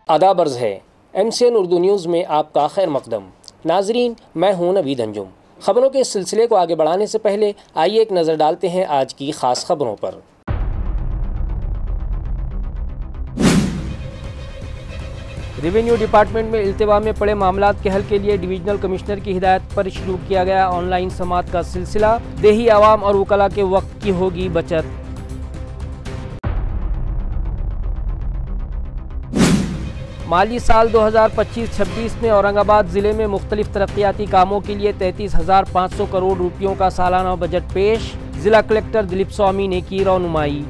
آداب عرض ہے MCN اردو نیوز میں آپ کا خیر مقدم۔ ناظرین، میں ہوں نوید انجم۔ خبروں کے اس سلسلے کو آگے بڑھانے سے پہلے آئیے ایک نظر ڈالتے ہیں آج کی خاص خبروں پر۔ ریونیو ڈپارٹمنٹ میں التوا میں پڑے معاملات کے حل کے لیے ڈویژنل کمشنر کی ہدایت پر شروع کیا گیا آن لائن سماعت کا سلسلہ۔ دیہی عوام اور وکلاء کے وقت کی ہوگی بچت۔ مالی سال 2025-26 میں اورنگ آباد ضلع میں مختلف ترقیاتی کاموں کے لیے 33,500 کروڑ روپیوں کا سالانہ بجٹ پیش۔ ضلع کلکٹر دلیپ سوامی نے کی رونمائی۔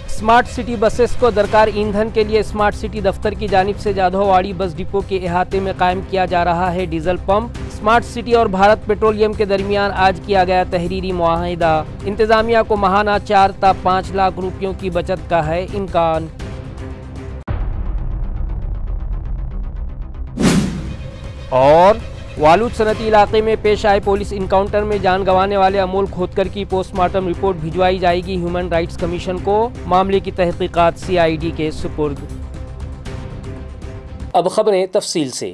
اسمارٹ سٹی بسز کو درکار ایندھن کے لیے اسمارٹ سٹی دفتر کی جانب سے جادھوواڑی بس ڈپو کے احاطے میں قائم کیا جا رہا ہے ڈیزل پمپ۔ اسمارٹ سٹی اور بھارت پیٹرولیم کے درمیان آج کیا گیا تحریری معاہدہ۔ انتظامیہ کو ماہانہ 4 تا 5 لاکھ روپیوں کی بچت کا ہے امکان۔ اور والود صنعتی علاقے میں پیش آئے پولیس انکاؤنٹر میں جان گنوانے والے امول کھوتکر کی پوسٹ مارٹم رپورٹ بھجوائی جائے گی ہیومن رائٹس کمیشن کو۔ معاملے کی تحقیقات CID کے سپرد۔ اب خبریں تفصیل سے۔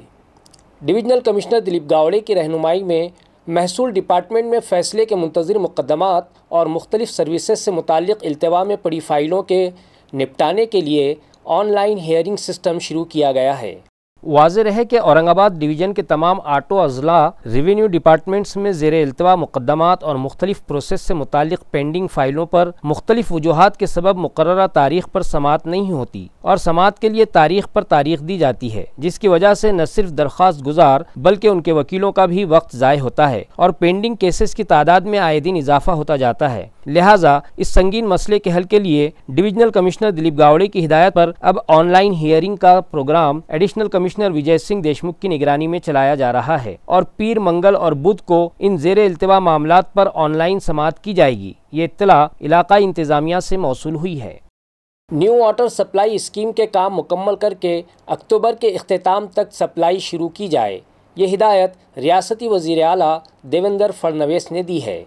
ڈویژنل کمشنر دلیپ گاوڑے کی رہنمائی میں محصول ڈپارٹمنٹ میں فیصلے کے منتظر مقدمات اور مختلف سروسز سے متعلق التوا میں پڑی فائلوں کے نپٹانے کے لیے آن لائن ہیئرنگ سسٹم شروع کیا گیا ہے۔ واضح رہے کہ اورنگ آباد ڈویژن کے تمام آٹو اضلاع ریونیو ڈپارٹمنٹس میں زیر التوا مقدمات اور مختلف پروسیس سے متعلق پینڈنگ فائلوں پر مختلف وجوہات کے سبب مقررہ تاریخ پر سماعت نہیں ہوتی اور سماعت کے لیے تاریخ پر تاریخ دی جاتی ہے، جس کی وجہ سے نہ صرف درخواست گزار بلکہ ان کے وکیلوں کا بھی وقت ضائع ہوتا ہے اور پینڈنگ کیسز کی تعداد میں آئے دن اضافہ ہوتا جاتا ہے۔ لہٰذا اس سنگین مسئلے کے حل کے لیے ڈویژنل کمشنر دلیپ گاوڑے کی ہدایت پر اب آن لائن ہیئرنگ کا پروگرام ایڈیشنل کمشنر وجے سنگھ دیشمکھ کی نگرانی میں چلایا جا رہا ہے اور پیر، منگل اور بدھ کو ان زیر التوا معاملات پر آن لائن سماعت کی جائے گی۔ یہ اطلاع علاقائی انتظامیہ سے موصول ہوئی ہے۔ نیو واٹر سپلائی اسکیم کے کام مکمل کر کے اکتوبر کے اختتام تک سپلائی شروع کی جائے، یہ ہدایت ریاستی وزیر اعلیٰ دیویندر فڈنویس نے دی ہے۔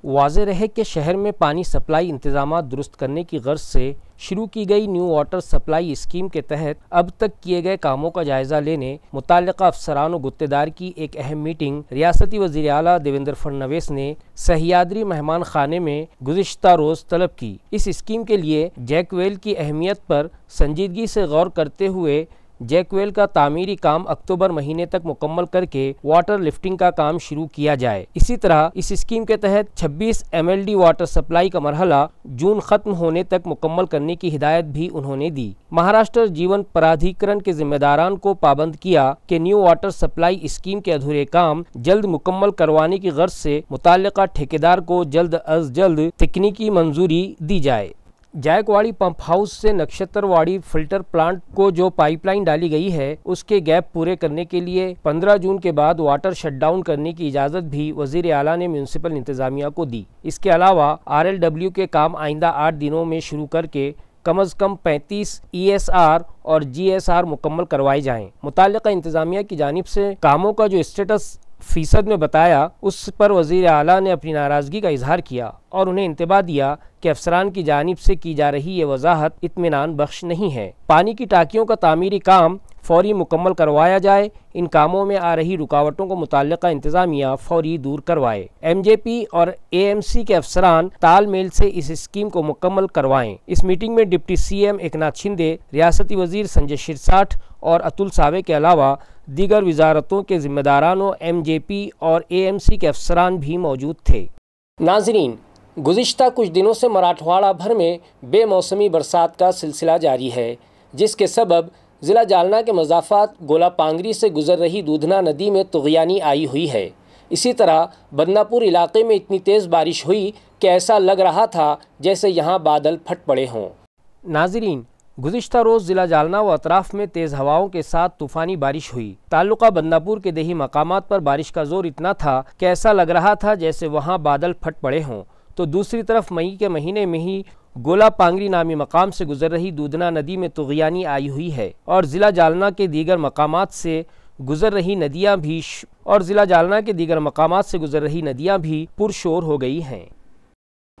واضح رہے کہ شہر میں پانی سپلائی انتظامات درست کرنے کی غرض سے شروع کی گئی نیو واٹر سپلائی اسکیم کے تحت اب تک کیے گئے کاموں کا جائزہ لینے متعلقہ افسران و گتےدار کی ایک اہم میٹنگ ریاستی وزیر اعلیٰ دیویندر فڈنویس نے سہیادری مہمان خانے میں گزشتہ روز طلب کی۔ اس اسکیم کے لیے جیک ویل کی اہمیت پر سنجیدگی سے غور کرتے ہوئے جیک ویل کا تعمیری کام اکتوبر مہینے تک مکمل کر کے واٹر لفٹنگ کا کام شروع کیا جائے۔ اسی طرح اس اسکیم کے تحت 26 MLD واٹر سپلائی کا مرحلہ جون ختم ہونے تک مکمل کرنے کی ہدایت بھی انہوں نے دی۔ مہاراشٹر جیون پرادھیکرن کے ذمہ داران کو پابند کیا کہ نیو واٹر سپلائی اسکیم کے ادھورے کام جلد مکمل کروانے کی غرض سے متعلقہ ٹھیکیدار کو جلد از جلد تکنیکی منظوری دی جائے۔ جائک واڑی پمپ ہاؤس سے نکشتر واڑی فلٹر پلانٹ کو جو پائپ لائن ڈالی گئی ہے اس کے گیپ پورے کرنے کے لیے 15 جون کے بعد واٹر شٹ ڈاؤن کرنے کی اجازت بھی وزیر اعلیٰ نے میونسپل انتظامیہ کو دی۔ اس کے علاوہ RLW کے کام آئندہ 8 دنوں میں شروع کر کے کم از کم 35 ESR اور GSR مکمل کروائے جائیں۔ متعلقہ انتظامیہ کی جانب سے کاموں کا جو اسٹیٹس فیصد میں بتایا اس پر وزیر اعلیٰ نے اپنی ناراضگی کا اظہار کیا اور انہیں انتباہ دیا کہ افسران کی جانب سے کی جا رہی یہ وضاحت اطمینان بخش نہیں ہے۔ پانی کی ٹانکیوں کا تعمیری کام فوری مکمل کروایا جائے۔ ان کاموں میں آ رہی رکاوٹوں کو متعلقہ انتظامیہ فوری دور کروائے۔ MJP اور AMC کے افسران تال میل سے اس اسکیم کو مکمل کروائیں۔ اس میٹنگ میں ڈپٹی CM ایکناتھ شندے، ریاستی وزیر سنجے شرساٹھ اور اتل ساوے کے علاوہ دیگر وزارتوں کے ذمہ داران و MJP اور AMC کے افسران بھی موجود تھے۔ ناظرین، گزشتہ کچھ دنوں سے مراٹھواڑہ بھر میں بے موسمی برسات کا سلسلہ جاری ہے، جس کے سبب ضلع جالنہ کے مضافات گولا پانگری سے گزر رہی دودھنا ندی میں طغیانی آئی ہوئی ہے۔ اسی طرح بدناپور علاقے میں اتنی تیز بارش ہوئی کہ ایسا لگ رہا تھا جیسے یہاں بادل پھٹ پڑے ہوں۔ ناظرین، گزشتہ روز ضلع جالنہ و اطراف میں تیز ہواؤں کے ساتھ طوفانی بارش ہوئی۔ تعلقہ بدناپور کے دیہی مقامات پر بارش کا زور اتنا تھا کہ ایسا لگ رہا تھا جیسے وہاں بادل پھٹ پڑے ہوں، تو دوسری طرف مئی کے مہینے میں ہی گولا پانگری نامی مقام سے گزر رہی دودھنا ندی میں طغیانی آئی ہوئی ہے اور ضلع جالنہ کے دیگر مقامات سے گزر رہی ندیاں بھی پرشور ہو گئی ہیں۔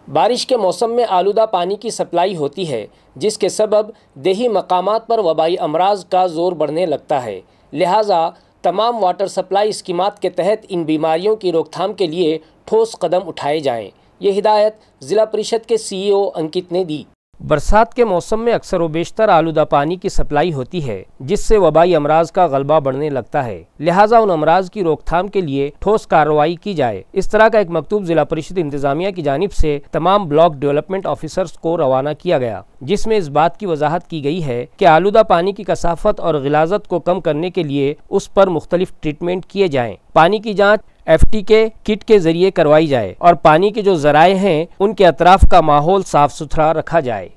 بارش کے موسم میں آلودہ پانی کی سپلائی ہوتی ہے، جس کے سبب دیہی مقامات پر وبائی امراض کا زور بڑھنے لگتا ہے، لہٰذا تمام واٹر سپلائی اسکیمات کے تحت ان بیماریوں کی روک تھام کے لیے ٹھوس قدم اٹھائے جائیں۔ یہ ہدایت ضلع پریشد کے CEO انکت نے دی۔ برسات کے موسم میں اکثر و بیشتر آلودہ پانی کی سپلائی ہوتی ہے، جس سے وبائی امراض کا غلبہ بڑھنے لگتا ہے، لہٰذا ان امراض کی روک تھام کے لیے ٹھوس کارروائی کی جائے۔ اس طرح کا ایک مکتوب ضلع پریشد انتظامیہ کی جانب سے تمام بلاک ڈیولپمنٹ آفیسرز کو روانہ کیا گیا، جس میں اس بات کی وضاحت کی گئی ہے کہ آلودہ پانی کی کثافت اور غلاظت کو کم کرنے کے لیے اس پر مختلف ٹریٹمنٹ کیے جائیں، پانی کی جانچ FTK کٹ کے ذریعے کروائی جائے اور پانی کے جو ذرائع ہیں ان کے اطراف کا ماحول صاف ستھرا رکھا جائے۔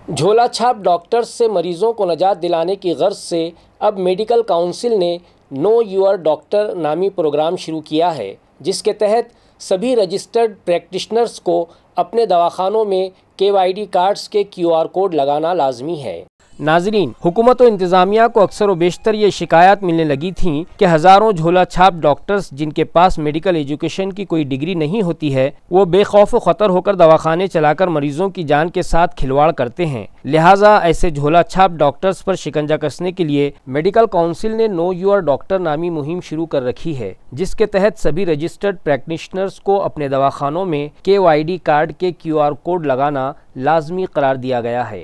جھولا چھاپ ڈاکٹرز سے مریضوں کو نجات دلانے کی غرض سے اب میڈیکل کونسل نے نو یور ڈاکٹر نامی پروگرام شروع کیا ہے، جس کے تحت سبھی رجسٹرڈ پریکٹیشنرز کو اپنے دواخانوں میں KYD کارڈز کے QR کوڈ لگانا لازمی ہے۔ ناظرین، حکومت و انتظامیہ کو اکثر و بیشتر یہ شکایات ملنے لگی تھیں کہ ہزاروں جھولا چھاپ ڈاکٹرز جن کے پاس میڈیکل ایجوکیشن کی کوئی ڈگری نہیں ہوتی ہے، وہ بے خوف و خطر ہو کر دواخانے چلا کر مریضوں کی جان کے ساتھ کھلواڑ کرتے ہیں، لہٰذا ایسے جھولا چھاپ ڈاکٹرز پر شکنجہ کسنے کے لیے میڈیکل کونسل نے نو یور ڈاکٹر نامی مہم شروع کر رکھی ہے، جس کے تحت سبھی رجسٹرڈ پریکٹیشنرز کو اپنے دواخانوں میں KYD کارڈ کے QR کوڈ لگانا لازمی قرار دیا گیا ہے۔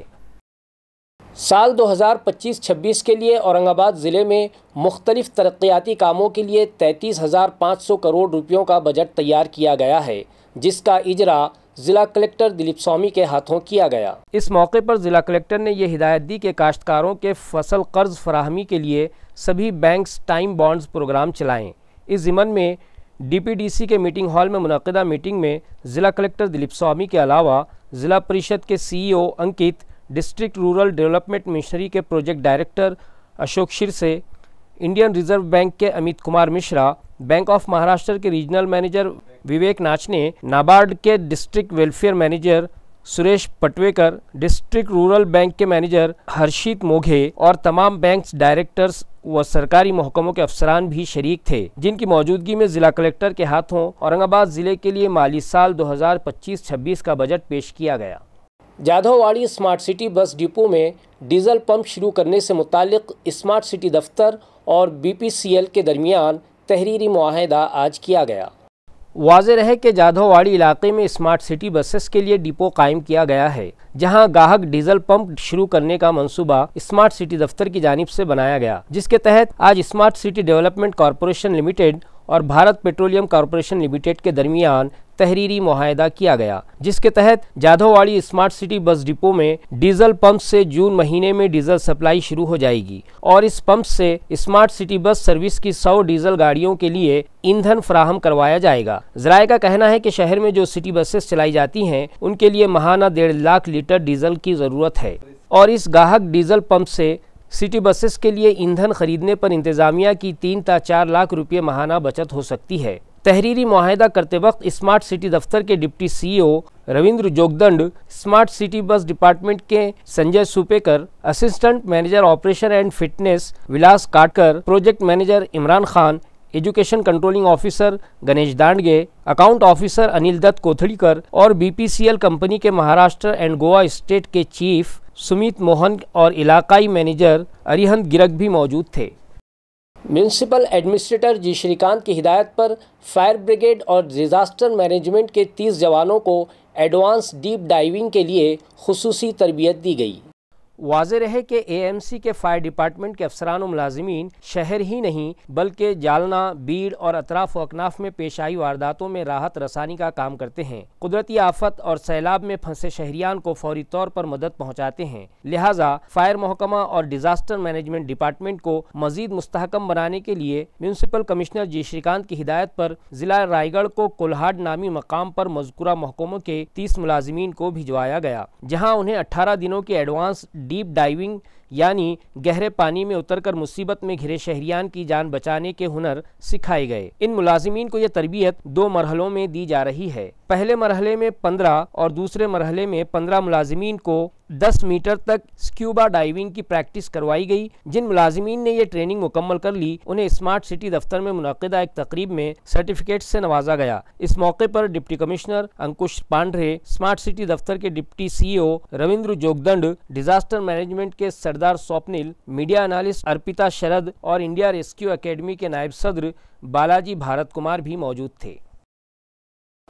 سال 2025-26 کے لیے اورنگ آباد ضلع میں مختلف ترقیاتی کاموں کے لیے 33,500 کروڑ روپیوں کا بجٹ تیار کیا گیا ہے، جس کا اجرا ضلع کلکٹر دلیپ سوامی کے ہاتھوں کیا گیا۔ اس موقع پر ضلع کلکٹر نے یہ ہدایت دی کہ کاشتکاروں کے فصل قرض فراہمی کے لیے سبھی بینکس ٹائم بانڈز پروگرام چلائیں۔ اس ضمن میں DPDC کے میٹنگ ہال میں منعقدہ میٹنگ میں ضلع کلکٹر دلیپ سوامی کے علاوہ ضلع پریشد کے CEO Ankit, district rural development machinery کے project director Ashok Shirse, Indian reserve bank کے امیت کمار مشرا، بینک آف مہاراشٹر کے regional manager Vivek Nachane, NABARD کے district welfare manager Suresh Patwekar, district rural bank کے مینیجر ہرشیت موگھے اور تمام بینکس ڈائریکٹرز و سرکاری محکموں کے افسران بھی شریک تھے، جن کی موجودگی میں ضلع کلکٹر کے ہاتھوں اورنگ آباد ضلع کے لیے مالی سال 2025-26 کا بجٹ پیش کیا گیا۔ جادھو واڑی اسمارٹ سٹی بس ڈپو میں ڈیزل پمپ شروع کرنے سے متعلق اسمارٹ سٹی دفتر اور BPCL کے درمیان تحریری معاہدہ آج کیا گیا۔ واضح رہے کہ جادھو واڑی علاقے میں اسمارٹ سٹی بسز کے لیے ڈپو قائم کیا گیا ہے، جہاں گاہک ڈیزل پمپ شروع کرنے کا منصوبہ اسمارٹ سٹی دفتر کی جانب سے بنایا گیا، جس کے تحت آج smart city development corporation limited اور بھارت پیٹرولیم کارپوریشن لمیٹڈ کے درمیان تحریری معاہدہ کیا گیا، جس کے تحت جادھو واڑی اسمارٹ سٹی بس ڈپو میں ڈیزل پمپ سے جون مہینے میں ڈیزل سپلائی شروع ہو جائے گی اور اس پمپ سے اسمارٹ سٹی بس سروس کی 100 ڈیزل گاڑیوں کے لیے ایندھن فراہم کروایا جائے گا۔ ذرائع کا کہنا ہے کہ شہر میں جو سٹی بسیں چلائی جاتی ہیں ان کے لیے ماہانہ 1.5 لاکھ لیٹر ڈیزل کی ضرورت ہے اور اس گاہک ڈیزل پمپ سے سٹی بسز کے لیے ایندھن خریدنے پر انتظامیہ کی 3 تا 4 لاکھ روپے ماہانہ بچت ہو سکتی ہے۔ تحریری معاہدہ کرتے وقت اسمارٹ سٹی دفتر کے deputy CEO Ravindra Jogdand, smart city bus department کے Sanjay Sopekar, assistant manager operation and fitness Vilas Katkar, project manager Imran Khan, education controlling officer Ganesh Dandge, account officer Anil Dutt Kothadikar اور BPCL کمپنی کے مہاراشٹر اینڈ گوا اسٹیٹ کے چیف سمیت موہن اور علاقائی مینیجر اریہنت گرگ بھی موجود تھے۔ میونسپل ایڈمنسٹریٹر جی شری کانت کی ہدایت پر فائر بریگیڈ اور ڈیزاسٹر مینجمنٹ کے 30 جوانوں کو ایڈوانس ڈیپ ڈائیونگ کے لیے خصوصی تربیت دی گئی۔ واضح رہے کہ AMC کے فائر ڈپارٹمنٹ کے افسران و ملازمین شہر ہی نہیں بلکہ جالنا، بیڑ اور اطراف و اکناف میں پیش آئی وارداتوں میں راحت رسانی کا کام کرتے ہیں، قدرتی آفت اور سیلاب میں پھنسے شہریان کو فوری طور پر مدد پہنچاتے ہیں، لہٰذا فائر محکمہ اور ڈیزاسٹر مینجمنٹ ڈپارٹمنٹ کو مزید مستحکم بنانے کے لیے میونسپل کمشنر جی شری کانت کی ہدایت پر ضلع رائے گڑھ کو کولہاڈ نامی مقام پر مذکورہ محکموں کے 30 ملازمین کو بھجوایا گیا، جہاں انہیں 18 دنوں کی ایڈوانس ڈیپ ڈائیونگ یعنی گہرے پانی میں اتر کر مصیبت میں گھرے شہریان کی جان بچانے کے ہنر سکھائے گئے۔ ان ملازمین کو یہ تربیت 2 مرحلوں میں دی جا رہی ہے۔ پہلے مرحلے میں 15 اور دوسرے مرحلے میں 15 ملازمین کو 10 میٹر تک سکیوبا ڈائیونگ کی پریکٹس کروائی گئی۔ جن ملازمین نے یہ ٹریننگ مکمل کر لی انہیں اسمارٹ سٹی دفتر میں منعقدہ ایک تقریب میں سرٹیفکیٹ سے نوازا گیا۔ اس موقع پر ڈپٹی کمشنر انکش پانڈرے، اسمارٹ سٹی دفتر کے ڈپٹی سی او رویندر جوگدنڈ، ڈیزاسٹر مینجمنٹ کے سردار سوپنل، میڈیا انالسٹ ارپیتا شرد اور انڈیا ریسکیو اکیڈمی کے نائب صدر بالاجی بھارت کمار بھی موجود تھے۔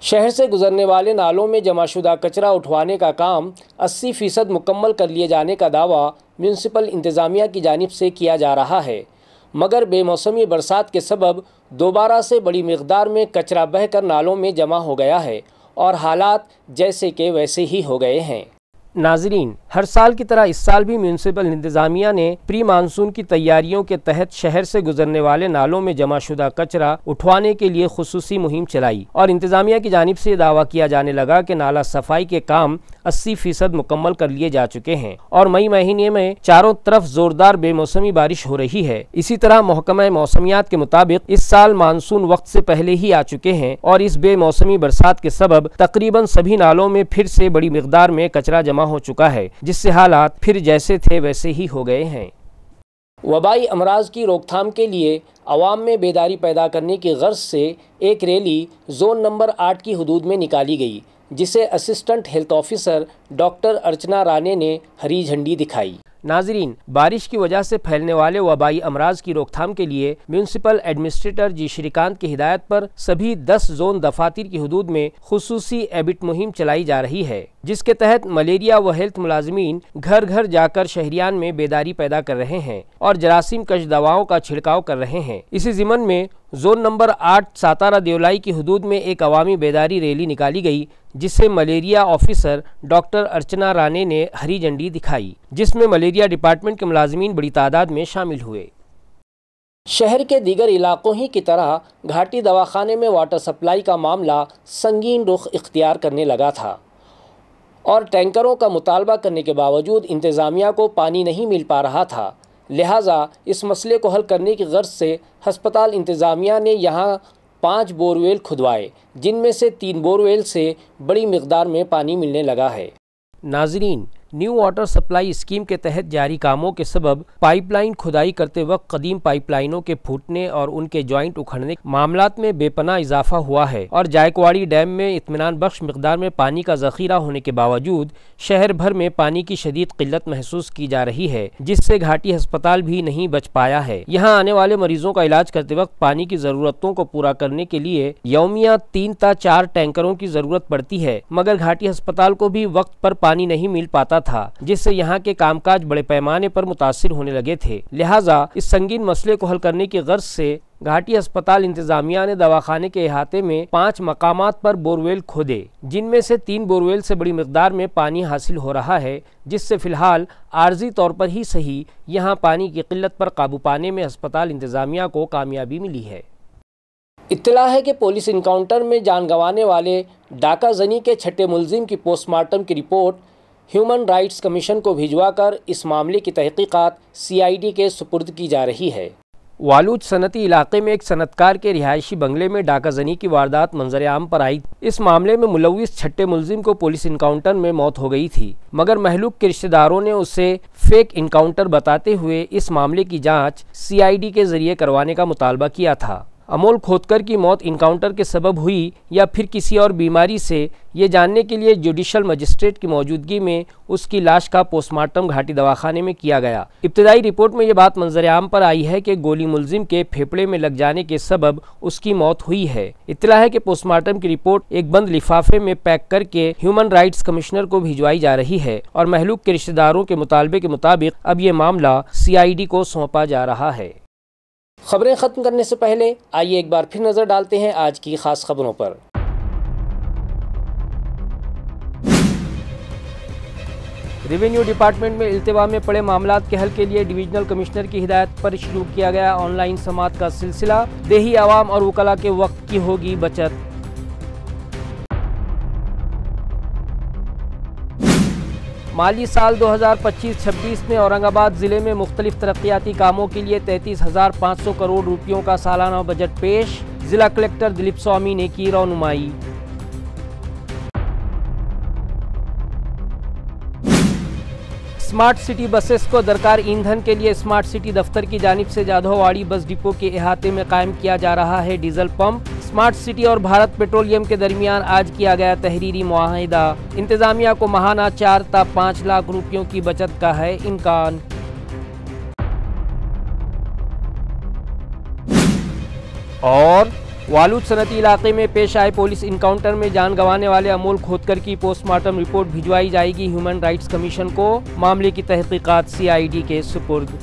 شہر سے گزرنے والے نالوں میں جمع شدہ کچرا اٹھوانے کا کام 80% مکمل کر لیے جانے کا دعویٰ میونسپل انتظامیہ کی جانب سے کیا جا رہا ہے، مگر بے موسمی برسات کے سبب دوبارہ سے بڑی مقدار میں کچرا بہہ کر نالوں میں جمع ہو گیا ہے اور حالات جیسے کہ ویسے ہی ہو گئے ہیں۔ ناظرین، ہر سال کی طرح اس سال بھی میونسپل انتظامیہ نے پری مانسون کی تیاریوں کے تحت شہر سے گزرنے والے نالوں میں جمع شدہ کچرا اٹھوانے کے لیے خصوصی مہم چلائی اور انتظامیہ کی جانب سے دعویٰ کیا جانے لگا کہ نالہ صفائی کے کام 80% مکمل کر لیے جا چکے ہیں اور مئی مہینے میں چاروں طرف زوردار بے موسمی بارش ہو رہی ہے۔ اسی طرح محکمہ موسمیات کے مطابق اس سال مانسون وقت سے پہلے ہی آ چکے ہیں اور اس بے موسمی برسات کے سبب تقریباً سبھی نالوں میں پھر سے بڑی مقدار میں کچرا جمع ہو چکا ہے، جس سے حالات پھر جیسے تھے ویسے ہی ہو گئے ہیں۔ وبائی امراض کی روک تھام کے لیے عوام میں بیداری پیدا کرنے کی غرض سے ایک ریلی زون نمبر 8 کی حدود میں نکالی گئی، جسے اسسٹنٹ ہیلتھ آفیسر ڈاکٹر ارچنا رانے نے ہری جھنڈی دکھائی۔ ناظرین، بارش کی وجہ سے پھیلنے والے وبائی امراض کی روک تھام کے لیے میونسپل ایڈمنسٹریٹر جی شریکانت کی ہدایت پر سبھی 10 زون دفاتر کی حدود میں خصوصی ایبٹ مہم چلائی جا رہی ہے، جس کے تحت ملیریا و ہیلتھ ملازمین گھر گھر جا کر شہریان میں بیداری پیدا کر رہے ہیں اور جراثیم کش دواؤں کا چھڑکاؤ کر رہے ہیں۔ اسی ضمن میں زون نمبر 8 ساتارہ دیولائی کی حدود میں ایک عوامی بیداری ریلی نکالی گئی، جسے ملیریا آفیسر ڈاکٹر ارچنا رانے نے ہری جھنڈی دکھائی، جس میں ملیریا ڈپارٹمنٹ کے ملازمین بڑی تعداد میں شامل ہوئے۔ شہر کے دیگر علاقوں ہی کی طرح گھاٹی دواخانے میں واٹر سپلائی کا معاملہ سنگین رخ اختیار کرنے لگا تھا اور ٹینکروں کا مطالبہ کرنے کے باوجود انتظامیہ کو پانی نہیں مل پا رہا تھا، لہٰذا اس مسئلے کو حل کرنے کی غرض سے ہسپتال انتظامیہ نے یہاں 5 بورویل کھدوائے، جن میں سے 3 بورویل سے بڑی مقدار میں پانی ملنے لگا ہے۔ ناظرین، نیو واٹر سپلائی اسکیم کے تحت جاری کاموں کے سبب پائپ لائن کھدائی کرتے وقت قدیم پائپ لائنوں کے پھوٹنے اور ان کے جوائنٹ اکھڑنے کے معاملات میں بے پناہ اضافہ ہوا ہے اور جائکواڑی ڈیم میں اطمینان بخش مقدار میں پانی کا ذخیرہ ہونے کے باوجود شہر بھر میں پانی کی شدید قلت محسوس کی جا رہی ہے، جس سے گھاٹی ہسپتال بھی نہیں بچ پایا ہے۔ یہاں آنے والے مریضوں کا علاج کرتے وقت پانی کی ضرورتوں کو پورا کرنے کے لیے یومیہ 3 تا 4 ٹینکروں کی ضرورت پڑتی ہے، مگر گھاٹی ہسپتال کو بھی وقت پر پانی نہیں مل پاتا تھا، جس سے یہاں کے کام کاج بڑے پیمانے پر متاثر ہونے لگے تھے۔ لہٰذا اس سنگین مسئلے کو حل کرنے کی غرض سے گھاٹی ہسپتال انتظامیہ نے دواخانے کے احاطے میں 5 مقامات پر بورویل کھودے، جن میں سے 3 بورویل سے بڑی مقدار میں پانی حاصل ہو رہا ہے، جس سے فی الحال عارضی طور پر ہی صحیح یہاں پانی کی قلت پر قابو پانے میں ہسپتال انتظامیہ کو کامیابی ملی ہے۔ اطلاع ہے کہ پولیس انکاؤنٹر میں جان گنوانے والے ڈاکہ زنی کے 6 ملزم کی پوسٹ مارٹم کی رپورٹ ہیومن رائٹس کمیشن کو بھجوا کر اس معاملے کی تحقیقات CID کے سپرد کی جا رہی ہے۔ والوچ صنعتی علاقے میں ایک صنعت کار کے رہائشی بنگلے میں ڈاکہ زنی کی واردات منظر عام پر آئی۔ اس معاملے میں ملوث 6 ملزم کو پولیس انکاؤنٹر میں موت ہو گئی تھی، مگر مہلوک کے رشتہ داروں نے اسے فیک انکاؤنٹر بتاتے ہوئے اس معاملے کی جانچ CID کے ذریعے کروانے کا مطالبہ کیا تھا۔ امول کھوتکر کی موت انکاؤنٹر کے سبب ہوئی یا پھر کسی اور بیماری سے، یہ جاننے کے لیے جوڈیشل مجسٹریٹ کی موجودگی میں اس کی لاش کا پوسٹ مارٹم گھاٹی دواخانے میں کیا گیا۔ ابتدائی رپورٹ میں یہ بات منظر عام پر آئی ہے کہ گولی ملزم کے پھیپھڑے میں لگ جانے کے سبب اس کی موت ہوئی ہے۔ اطلاع ہے کہ پوسٹ مارٹم کی رپورٹ ایک بند لفافے میں پیک کر کے ہیومن رائٹس کمشنر کو بھجوائی جا رہی ہے اور مہلوک کے رشتہ داروں کے مطالبے کے مطابق اب یہ معاملہ CID کو سونپا جا رہا ہے۔ خبریں ختم کرنے سے پہلے آئیے ایک بار پھر نظر ڈالتے ہیں آج کی خاص خبروں پر۔ ریونیو ڈپارٹمنٹ میں التوا میں پڑے معاملات کے حل کے لیے ڈویژنل کمشنر کی ہدایت پر شروع کیا گیا آن لائن سماعت کا سلسلہ، دیہی عوام اور وکلاء کے وقت کی ہوگی بچت۔ مالی سال 2025-26 میں اورنگ آباد ضلع میں مختلف ترقیاتی کاموں کے لیے 33,500 کروڑ روپیوں کا سالانہ بجٹ پیش، ضلع کلکٹر دلیپ سوامی نے کی رونمائی۔ اسمارٹ سٹی بسز کو درکار ایندھن کے لیے اسمارٹ سٹی دفتر کی جانب سے جادھوواڑی بس ڈپو کے احاطے میں قائم کیا جا رہا ہے ڈیزل پمپ۔ اسمارٹ سٹی اور بھارت پیٹرولیم کے درمیان آج کیا گیا تحریری معاہدہ، انتظامیہ کو ماہانہ 4 تا 5 لاکھ روپیوں کی بچت کا ہے امکان۔ اور والود صنعتی علاقے میں پیش آئے پولیس انکاؤنٹر میں جان گنوانے والے امول کھوتکر کی پوسٹ مارٹم رپورٹ بھجوائی جائے گی ہیومن رائٹس کمیشن کو، معاملے کی تحقیقات CID کے سپرد۔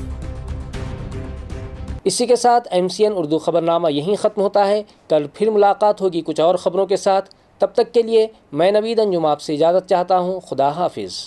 اسی کے ساتھ MCN اردو خبرنامہ یہیں ختم ہوتا ہے۔ کل پھر ملاقات ہوگی کچھ اور خبروں کے ساتھ، تب تک کے لیے میں نوید انجم آپ سے اجازت چاہتا ہوں۔ خدا حافظ۔